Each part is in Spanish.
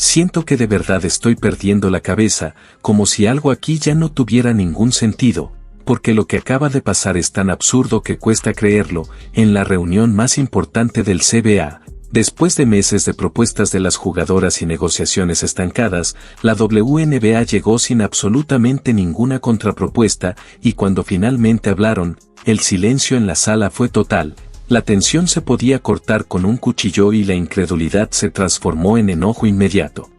Siento que de verdad estoy perdiendo la cabeza, como si algo aquí ya no tuviera ningún sentido, porque lo que acaba de pasar es tan absurdo que cuesta creerlo. En la reunión más importante del CBA, después de meses de propuestas de las jugadoras y negociaciones estancadas, la WNBA llegó sin absolutamente ninguna contrapropuesta, y cuando finalmente hablaron, el silencio en la sala fue total. La tensión se podía cortar con un cuchillo y la incredulidad se transformó en enojo inmediato.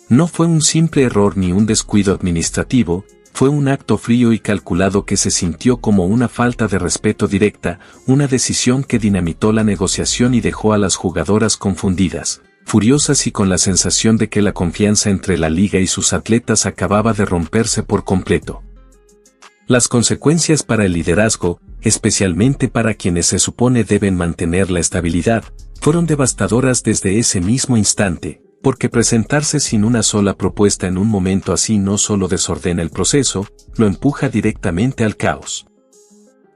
No fue un simple error ni un descuido administrativo, fue un acto frío y calculado que se sintió como una falta de respeto directa, una decisión que dinamitó la negociación y dejó a las jugadoras confundidas, furiosas y con la sensación de que la confianza entre la liga y sus atletas acababa de romperse por completo. Las consecuencias para el liderazgo, especialmente para quienes se supone deben mantener la estabilidad, fueron devastadoras desde ese mismo instante, porque presentarse sin una sola propuesta en un momento así no solo desordena el proceso, lo empuja directamente al caos.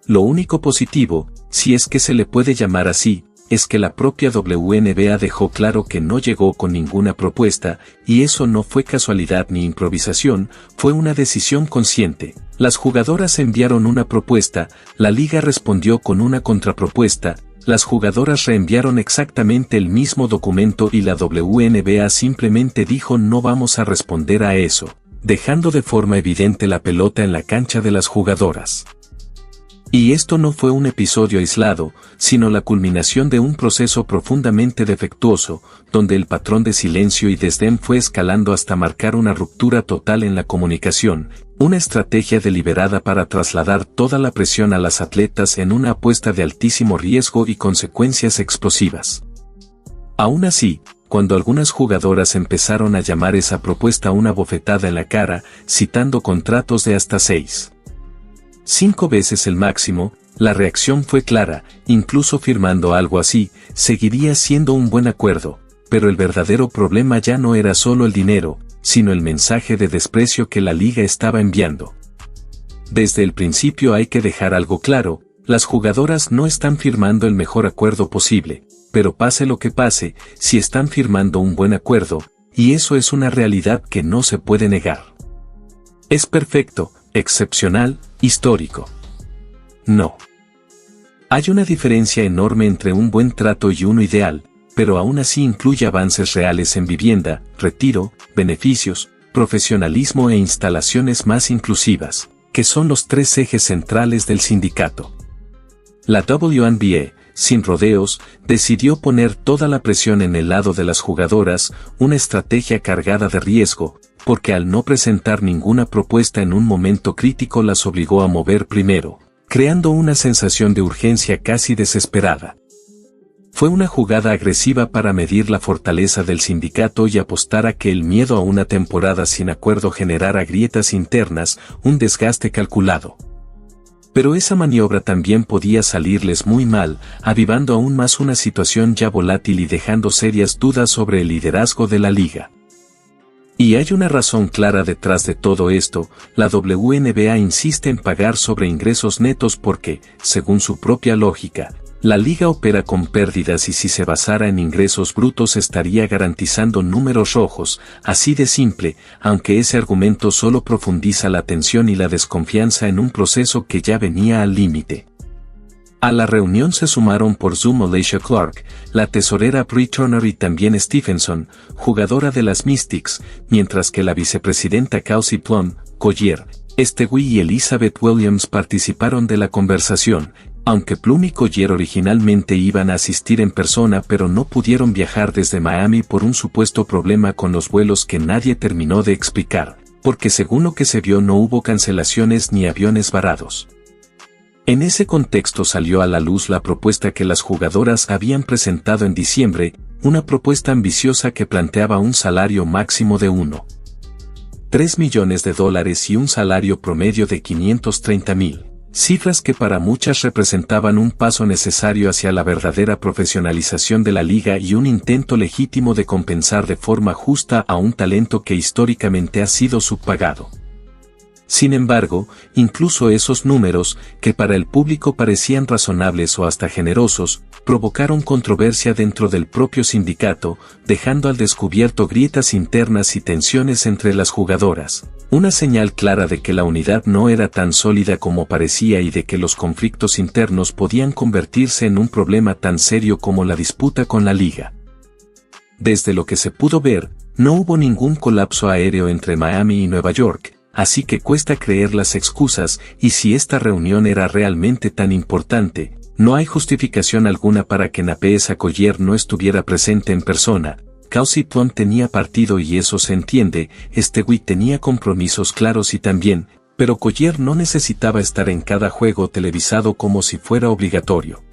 Lo único positivo, si es que se le puede llamar así, es que la propia WNBA dejó claro que no llegó con ninguna propuesta, y eso no fue casualidad ni improvisación, fue una decisión consciente. Las jugadoras enviaron una propuesta, la liga respondió con una contrapropuesta, las jugadoras reenviaron exactamente el mismo documento y la WNBA simplemente dijo no vamos a responder a eso, dejando de forma evidente la pelota en la cancha de las jugadoras. Y esto no fue un episodio aislado, sino la culminación de un proceso profundamente defectuoso, donde el patrón de silencio y desdén fue escalando hasta marcar una ruptura total en la comunicación, una estrategia deliberada para trasladar toda la presión a las atletas en una apuesta de altísimo riesgo y consecuencias explosivas. Aún así, cuando algunas jugadoras empezaron a llamar esa propuesta una bofetada en la cara, citando contratos de hasta 5 veces el máximo, la reacción fue clara, incluso firmando algo así, seguiría siendo un buen acuerdo, pero el verdadero problema ya no era solo el dinero, sino el mensaje de desprecio que la liga estaba enviando. Desde el principio hay que dejar algo claro, las jugadoras no están firmando el mejor acuerdo posible, pero pase lo que pase, si están firmando un buen acuerdo, y eso es una realidad que no se puede negar. ¿Es perfecto, excepcional, histórico? No. Hay una diferencia enorme entre un buen trato y uno ideal, pero aún así incluye avances reales en vivienda, retiro, beneficios, profesionalismo e instalaciones más inclusivas, que son los 3 ejes centrales del sindicato. La WNBA, sin rodeos, decidió poner toda la presión en el lado de las jugadoras, una estrategia cargada de riesgo, porque al no presentar ninguna propuesta en un momento crítico las obligó a mover primero, creando una sensación de urgencia casi desesperada. Fue una jugada agresiva para medir la fortaleza del sindicato y apostar a que el miedo a una temporada sin acuerdo generara grietas internas, un desgaste calculado. Pero esa maniobra también podía salirles muy mal, avivando aún más una situación ya volátil y dejando serias dudas sobre el liderazgo de la liga. Y hay una razón clara detrás de todo esto, la WNBA insiste en pagar sobre ingresos netos porque, según su propia lógica, la liga opera con pérdidas y si se basara en ingresos brutos estaría garantizando números rojos, así de simple, aunque ese argumento solo profundiza la tensión y la desconfianza en un proceso que ya venía al límite. A la reunión se sumaron por Zoom Alysha Clark, la tesorera Bree Turner y también Stephenson, jugadora de las Mystics, mientras que la vicepresidenta Kelsey Plum, Collier, Stewie y Elizabeth Williams participaron de la conversación, aunque Plum y Collier originalmente iban a asistir en persona pero no pudieron viajar desde Miami por un supuesto problema con los vuelos que nadie terminó de explicar, porque según lo que se vio no hubo cancelaciones ni aviones varados. En ese contexto salió a la luz la propuesta que las jugadoras habían presentado en diciembre, una propuesta ambiciosa que planteaba un salario máximo de $1.3 millones y un salario promedio de $530,000, cifras que para muchas representaban un paso necesario hacia la verdadera profesionalización de la liga y un intento legítimo de compensar de forma justa a un talento que históricamente ha sido subpagado. Sin embargo, incluso esos números, que para el público parecían razonables o hasta generosos, provocaron controversia dentro del propio sindicato, dejando al descubierto grietas internas y tensiones entre las jugadoras. Una señal clara de que la unidad no era tan sólida como parecía y de que los conflictos internos podían convertirse en un problema tan serio como la disputa con la liga. Desde lo que se pudo ver, no hubo ningún colapso aéreo entre Miami y Nueva York, así que cuesta creer las excusas, y si esta reunión era realmente tan importante, no hay justificación alguna para que Napesa Collier no estuviera presente en persona. Causey Plum tenía partido y eso se entiende, Stewie tenía compromisos claros y también, pero Collier no necesitaba estar en cada juego televisado como si fuera obligatorio.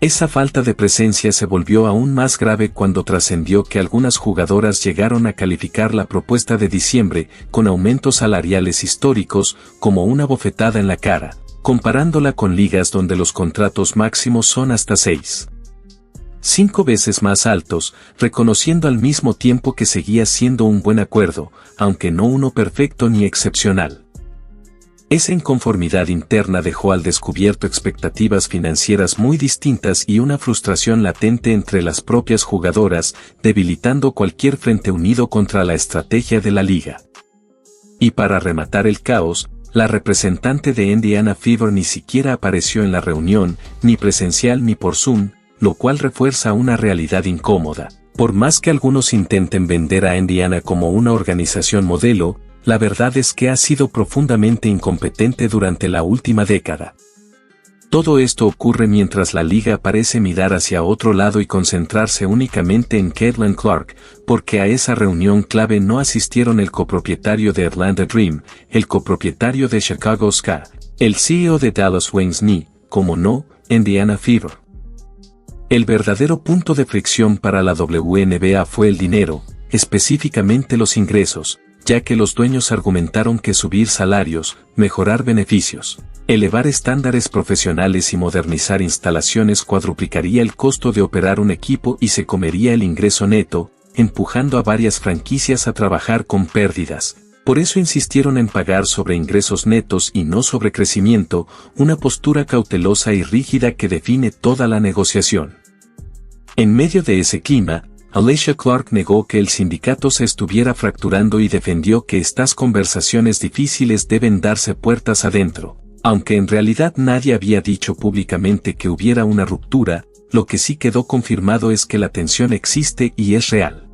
Esa falta de presencia se volvió aún más grave cuando trascendió que algunas jugadoras llegaron a calificar la propuesta de diciembre, con aumentos salariales históricos, como una bofetada en la cara, comparándola con ligas donde los contratos máximos son hasta 5 veces más altos, reconociendo al mismo tiempo que seguía siendo un buen acuerdo, aunque no uno perfecto ni excepcional. Esa inconformidad interna dejó al descubierto expectativas financieras muy distintas y una frustración latente entre las propias jugadoras, debilitando cualquier frente unido contra la estrategia de la liga. Y para rematar el caos, la representante de Indiana Fever ni siquiera apareció en la reunión, ni presencial ni por Zoom, lo cual refuerza una realidad incómoda. Por más que algunos intenten vender a Indiana como una organización modelo, la verdad es que ha sido profundamente incompetente durante la última década. Todo esto ocurre mientras la liga parece mirar hacia otro lado y concentrarse únicamente en Caitlin Clark, porque a esa reunión clave no asistieron el copropietario de Atlanta Dream, el copropietario de Chicago Ska, el CEO de Dallas Wings ni, como no, Indiana Fever. El verdadero punto de fricción para la WNBA fue el dinero, específicamente los ingresos, ya que los dueños argumentaron que subir salarios, mejorar beneficios, elevar estándares profesionales y modernizar instalaciones cuadruplicaría el costo de operar un equipo y se comería el ingreso neto, empujando a varias franquicias a trabajar con pérdidas. Por eso insistieron en pagar sobre ingresos netos y no sobre crecimiento, una postura cautelosa y rígida que define toda la negociación. En medio de ese clima, Alysha Clark negó que el sindicato se estuviera fracturando y defendió que estas conversaciones difíciles deben darse puertas adentro. Aunque en realidad nadie había dicho públicamente que hubiera una ruptura, lo que sí quedó confirmado es que la tensión existe y es real.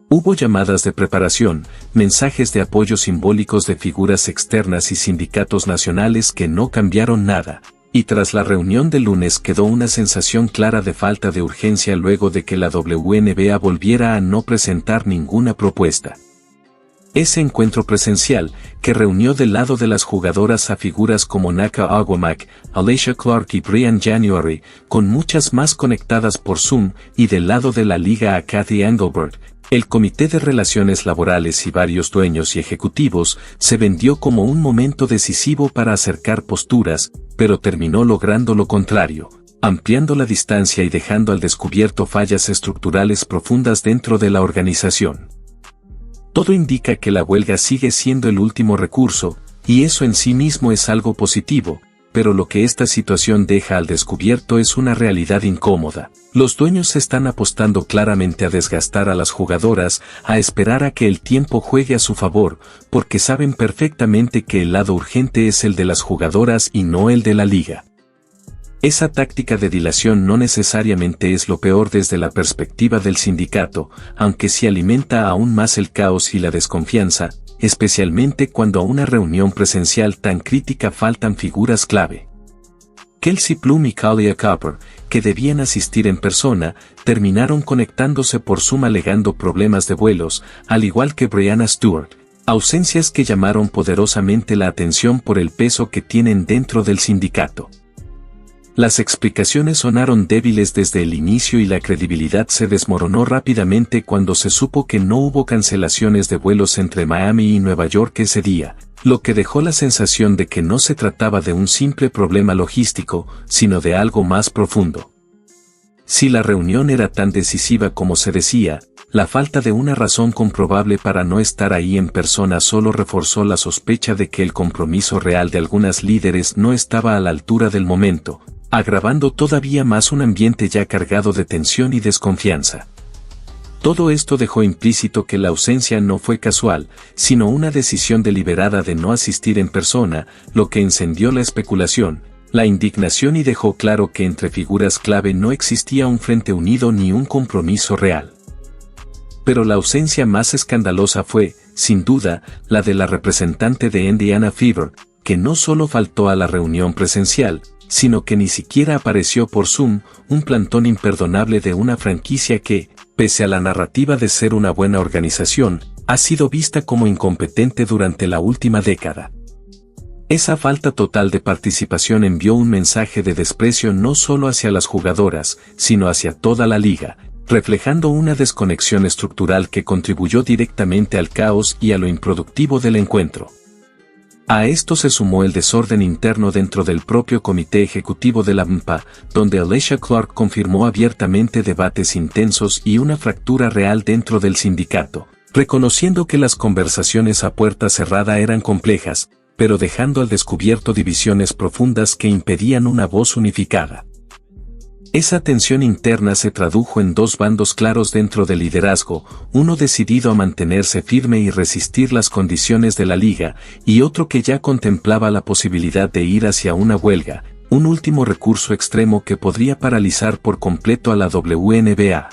Hubo llamadas de preparación, mensajes de apoyo simbólicos de figuras externas y sindicatos nacionales que no cambiaron nada. Y tras la reunión del lunes quedó una sensación clara de falta de urgencia luego de que la WNBA volviera a no presentar ninguna propuesta. Ese encuentro presencial, que reunió del lado de las jugadoras a figuras como Naka Aguamack, Alysha Clark y Brian January, con muchas más conectadas por Zoom, y del lado de la liga a Cathy Engelbert, el Comité de Relaciones Laborales y varios dueños y ejecutivos, se vendió como un momento decisivo para acercar posturas, pero terminó logrando lo contrario, ampliando la distancia y dejando al descubierto fallas estructurales profundas dentro de la organización. Todo indica que la huelga sigue siendo el último recurso, y eso en sí mismo es algo positivo, pero lo que esta situación deja al descubierto es una realidad incómoda. Los dueños están apostando claramente a desgastar a las jugadoras, a esperar a que el tiempo juegue a su favor, porque saben perfectamente que el lado urgente es el de las jugadoras y no el de la liga. Esa táctica de dilación no necesariamente es lo peor desde la perspectiva del sindicato, aunque sí alimenta aún más el caos y la desconfianza, especialmente cuando a una reunión presencial tan crítica faltan figuras clave. Kelsey Plum y Kahlia Copper, que debían asistir en persona, terminaron conectándose por Zoom alegando problemas de vuelos, al igual que Breanna Stewart, ausencias que llamaron poderosamente la atención por el peso que tienen dentro del sindicato. Las explicaciones sonaron débiles desde el inicio y la credibilidad se desmoronó rápidamente cuando se supo que no hubo cancelaciones de vuelos entre Miami y Nueva York ese día, lo que dejó la sensación de que no se trataba de un simple problema logístico, sino de algo más profundo. Si la reunión era tan decisiva como se decía, la falta de una razón comprobable para no estar ahí en persona solo reforzó la sospecha de que el compromiso real de algunas líderes no estaba a la altura del momento, agravando todavía más un ambiente ya cargado de tensión y desconfianza. Todo esto dejó implícito que la ausencia no fue casual, sino una decisión deliberada de no asistir en persona, lo que encendió la especulación, la indignación y dejó claro que entre figuras clave no existía un frente unido ni un compromiso real. Pero la ausencia más escandalosa fue, sin duda, la de la representante de Indiana Fever, que no solo faltó a la reunión presencial, sino que ni siquiera apareció por Zoom, un plantón imperdonable de una franquicia que, pese a la narrativa de ser una buena organización, ha sido vista como incompetente durante la última década. Esa falta total de participación envió un mensaje de desprecio no solo hacia las jugadoras, sino hacia toda la liga, reflejando una desconexión estructural que contribuyó directamente al caos y a lo improductivo del encuentro. A esto se sumó el desorden interno dentro del propio comité ejecutivo de la MPA, donde Alicia Clark confirmó abiertamente debates intensos y una fractura real dentro del sindicato, reconociendo que las conversaciones a puerta cerrada eran complejas, pero dejando al descubierto divisiones profundas que impedían una voz unificada. Esa tensión interna se tradujo en dos bandos claros dentro del liderazgo, uno decidido a mantenerse firme y resistir las condiciones de la liga, y otro que ya contemplaba la posibilidad de ir hacia una huelga, un último recurso extremo que podría paralizar por completo a la WNBA.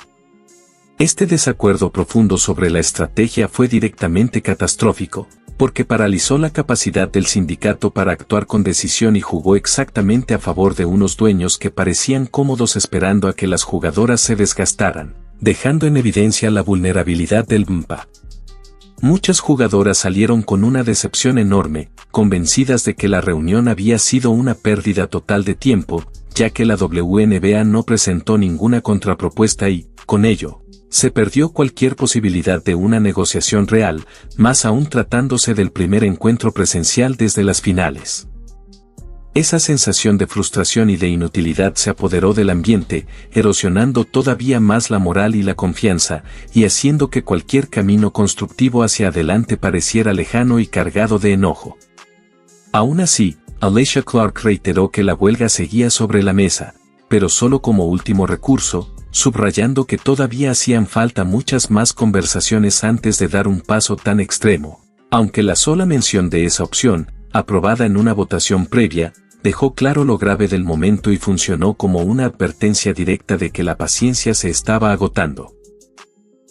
Este desacuerdo profundo sobre la estrategia fue directamente catastrófico, porque paralizó la capacidad del sindicato para actuar con decisión y jugó exactamente a favor de unos dueños que parecían cómodos esperando a que las jugadoras se desgastaran, dejando en evidencia la vulnerabilidad del MPA. Muchas jugadoras salieron con una decepción enorme, convencidas de que la reunión había sido una pérdida total de tiempo, ya que la WNBA no presentó ninguna contrapropuesta y, con ello, se perdió cualquier posibilidad de una negociación real, más aún tratándose del primer encuentro presencial desde las finales. Esa sensación de frustración y de inutilidad se apoderó del ambiente, erosionando todavía más la moral y la confianza, y haciendo que cualquier camino constructivo hacia adelante pareciera lejano y cargado de enojo. Aún así, Alicia Clark reiteró que la huelga seguía sobre la mesa, pero solo como último recurso, subrayando que todavía hacían falta muchas más conversaciones antes de dar un paso tan extremo, aunque la sola mención de esa opción, aprobada en una votación previa, dejó claro lo grave del momento y funcionó como una advertencia directa de que la paciencia se estaba agotando.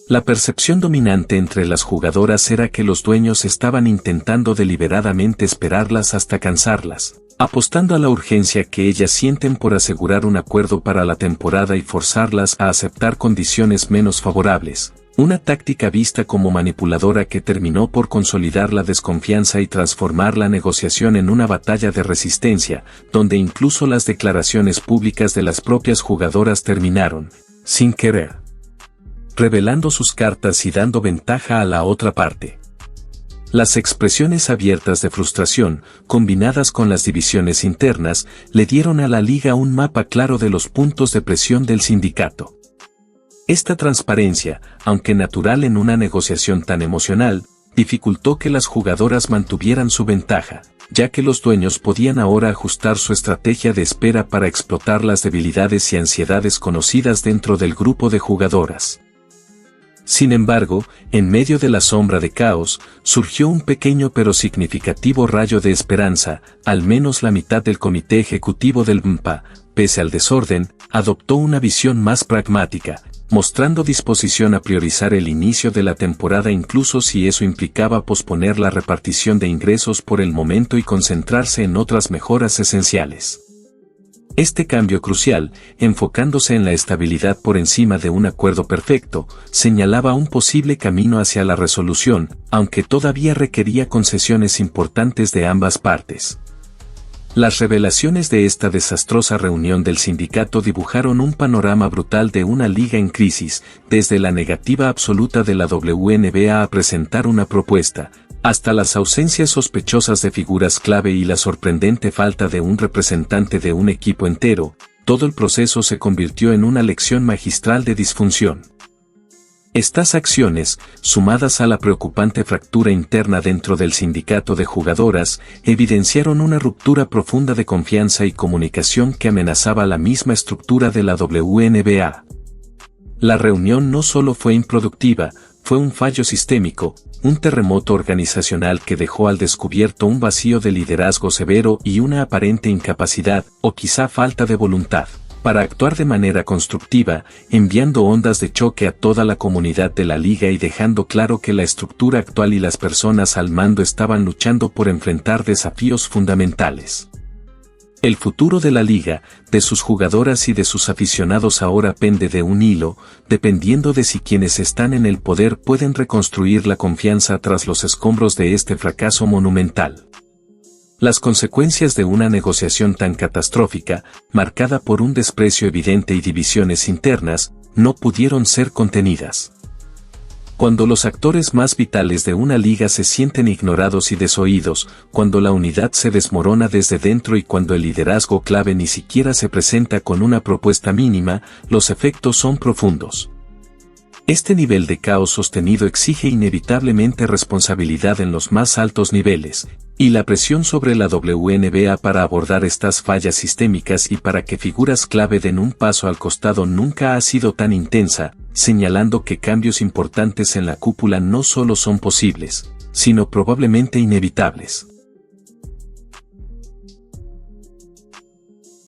La percepción dominante entre las jugadoras era que los dueños estaban intentando deliberadamente esperarlas hasta cansarlas, apostando a la urgencia que ellas sienten por asegurar un acuerdo para la temporada y forzarlas a aceptar condiciones menos favorables, una táctica vista como manipuladora que terminó por consolidar la desconfianza y transformar la negociación en una batalla de resistencia, donde incluso las declaraciones públicas de las propias jugadoras terminaron, sin querer, revelando sus cartas y dando ventaja a la otra parte. Las expresiones abiertas de frustración, combinadas con las divisiones internas, le dieron a la liga un mapa claro de los puntos de presión del sindicato. Esta transparencia, aunque natural en una negociación tan emocional, dificultó que las jugadoras mantuvieran su ventaja, ya que los dueños podían ahora ajustar su estrategia de espera para explotar las debilidades y ansiedades conocidas dentro del grupo de jugadoras. Sin embargo, en medio de la sombra de caos, surgió un pequeño pero significativo rayo de esperanza. Al menos la mitad del comité ejecutivo del MPA, pese al desorden, adoptó una visión más pragmática, mostrando disposición a priorizar el inicio de la temporada incluso si eso implicaba posponer la repartición de ingresos por el momento y concentrarse en otras mejoras esenciales. Este cambio crucial, enfocándose en la estabilidad por encima de un acuerdo perfecto, señalaba un posible camino hacia la resolución, aunque todavía requería concesiones importantes de ambas partes. Las revelaciones de esta desastrosa reunión del sindicato dibujaron un panorama brutal de una liga en crisis, desde la negativa absoluta de la WNBA a presentar una propuesta, hasta las ausencias sospechosas de figuras clave y la sorprendente falta de un representante de un equipo entero. todo el proceso se convirtió en una lección magistral de disfunción. Estas acciones, sumadas a la preocupante fractura interna dentro del sindicato de jugadoras, evidenciaron una ruptura profunda de confianza y comunicación que amenazaba la misma estructura de la WNBA. La reunión no solo fue improductiva, fue un fallo sistémico, un terremoto organizacional que dejó al descubierto un vacío de liderazgo severo y una aparente incapacidad, o quizá falta de voluntad, para actuar de manera constructiva, enviando ondas de choque a toda la comunidad de la liga y dejando claro que la estructura actual y las personas al mando estaban luchando por enfrentar desafíos fundamentales. El futuro de la liga, de sus jugadoras y de sus aficionados ahora pende de un hilo, dependiendo de si quienes están en el poder pueden reconstruir la confianza tras los escombros de este fracaso monumental. Las consecuencias de una negociación tan catastrófica, marcada por un desprecio evidente y divisiones internas, no pudieron ser contenidas. Cuando los actores más vitales de una liga se sienten ignorados y desoídos, cuando la unidad se desmorona desde dentro y cuando el liderazgo clave ni siquiera se presenta con una propuesta mínima, los efectos son profundos. Este nivel de caos sostenido exige inevitablemente responsabilidad en los más altos niveles, y la presión sobre la WNBA para abordar estas fallas sistémicas y para que figuras clave den un paso al costado nunca ha sido tan intensa, señalando que cambios importantes en la cúpula no solo son posibles, sino probablemente inevitables.